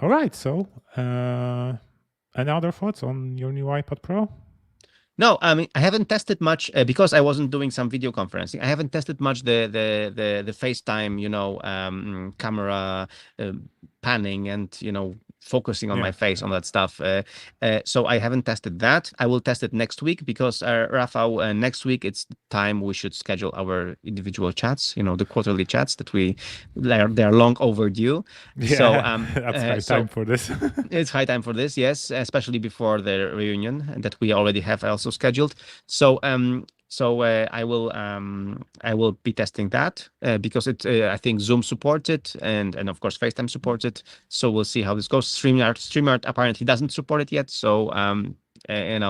right. So, any other thoughts on your new iPad Pro? No, I mean I haven't tested much because I wasn't doing some video conferencing. I haven't tested much the FaceTime, camera panning and focusing on my face on that stuff. So I haven't tested that. I will test it next week because Rafał, next week it's time we should schedule our individual chats. The quarterly chats that they're long overdue. Yeah, so that's high time for this. It's high time for this, yes, especially before the reunion that we already have also scheduled. So I will be testing that because I think Zoom supports it and of course FaceTime supports it. So we'll see how this goes. StreamYard apparently doesn't support it yet. So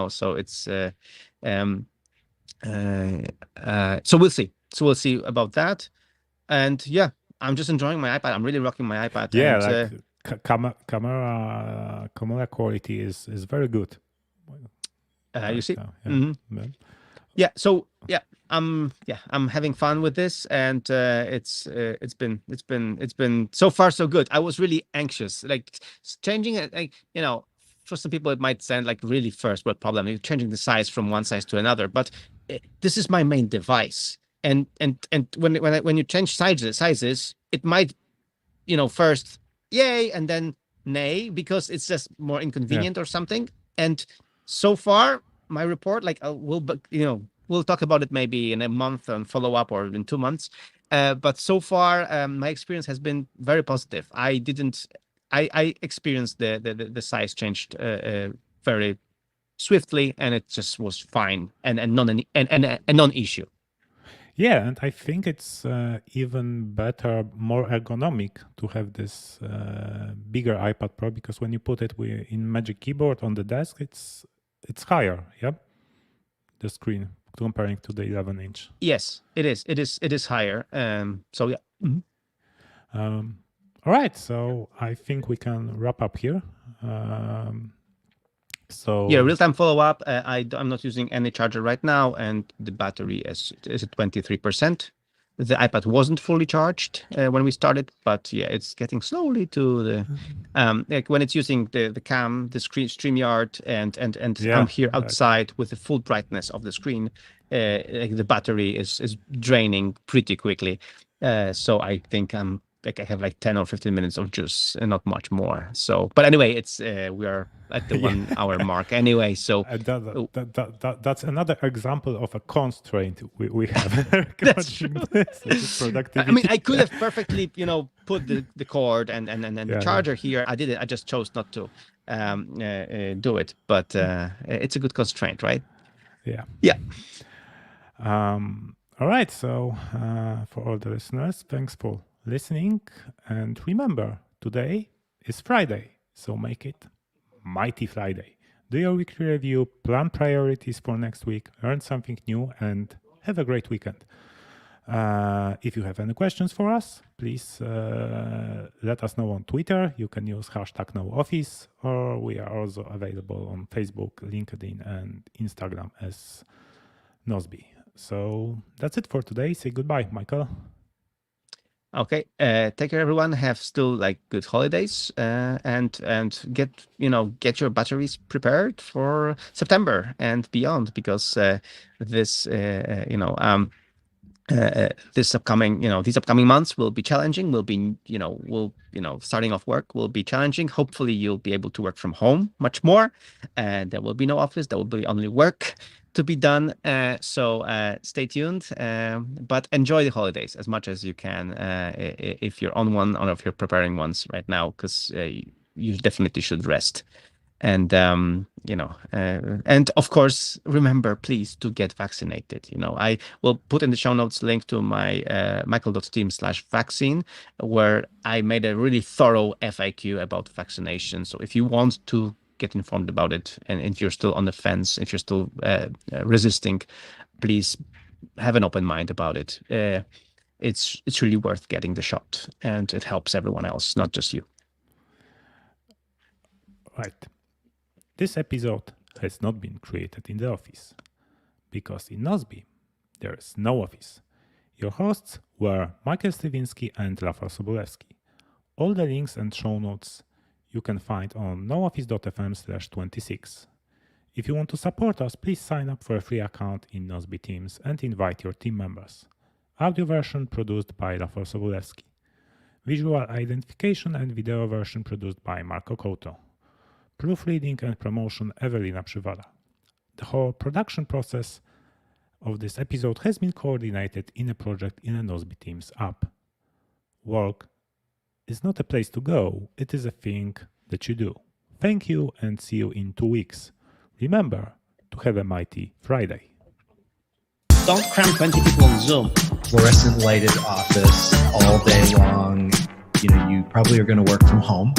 so it's so we'll see. So we'll see about that. And yeah, I'm just enjoying my iPad. I'm really rocking my iPad. Yeah, and, camera quality is very good. You see. Yeah. So I'm having fun with this, and it's been so far so good. I was really anxious, like changing it, for some people it might sound like really first world problem. You're changing the size from one size to another, but this is my main device, and when you change sizes, it might first yay and then nay because it's just more inconvenient or something. And so far my report, we'll talk about it maybe in a month and follow up or in 2 months. But so far, my experience has been very positive. I experienced the size changed very swiftly, and it just was fine and a non-issue. Yeah, and I think it's even better, more ergonomic to have this bigger iPad Pro because when you put it in Magic Keyboard on the desk, it's higher, yeah, the screen comparing to the 11-inch. Yes, it is. It is higher. So yeah. All right, so I think we can wrap up here. So yeah, real-time follow-up. I'm not using any charger right now, and the battery is at 23%. The iPad wasn't fully charged when we started, but yeah, it's getting slowly to the like when it's using the cam, the StreamYard, and I'm here outside with the full brightness of the screen. Like the battery is draining pretty quickly. So I think I have like 10 or 15 minutes of juice and not much more. So, but anyway, it's we are at the 1 hour mark anyway. So that's another example of a constraint we have. That's true. Productivity. I mean, I could have perfectly, put the cord and the charger here. I did it. I just chose not to do it. But it's a good constraint, right? Yeah. Yeah. All right. So for all the listeners, thanks for listening, and remember, today is Friday, so make it Mighty Friday. Do your weekly review, plan priorities for next week, learn something new, and have a great weekend. If you have any questions for us, please let us know on Twitter. You can use #NoOffice, or we are also available on Facebook, LinkedIn, and Instagram as Nozbe. So that's it for today. Say goodbye, Michael. Okay. Take care, everyone. Have still good holidays, and get your batteries prepared for September and beyond, because these upcoming months will be challenging. Starting off work will be challenging. Hopefully, you'll be able to work from home much more, and there will be no office. There will be only work to be done. So stay tuned, but enjoy the holidays as much as you can if you're on one or if you're preparing ones right now, because you definitely should rest. And and of course, remember, please, to get vaccinated. I will put in the show notes link to my michael.team/vaccine, where I made a really thorough FAQ about vaccination. So if you want to get informed about it, and if you're still on the fence, if you're still resisting, please have an open mind about it. It's really worth getting the shot, and it helps everyone else, not just you. Right. This episode has not been created in the office, because in Nozbe there is no office. Your hosts were Michael Stivinsky and Rafał Sobolewski. All the links and show notes you can find on nooffice.fm/26. If you want to support us, please sign up for a free account in Nozbe Teams and invite your team members. Audio version produced by Rafał Sobolewski. Visual identification and video version produced by Marco Couto. Proofreading and promotion Ewelina Przywara. The whole production process of this episode has been coordinated in a project in a Nozbe Teams app. Work is not a place to go, it is a thing that you do. Thank you and see you in 2 weeks. Remember to have a mighty Friday. Don't cram 20 people on Zoom. Fluorescent lighted office all day long. You probably are going to work from home.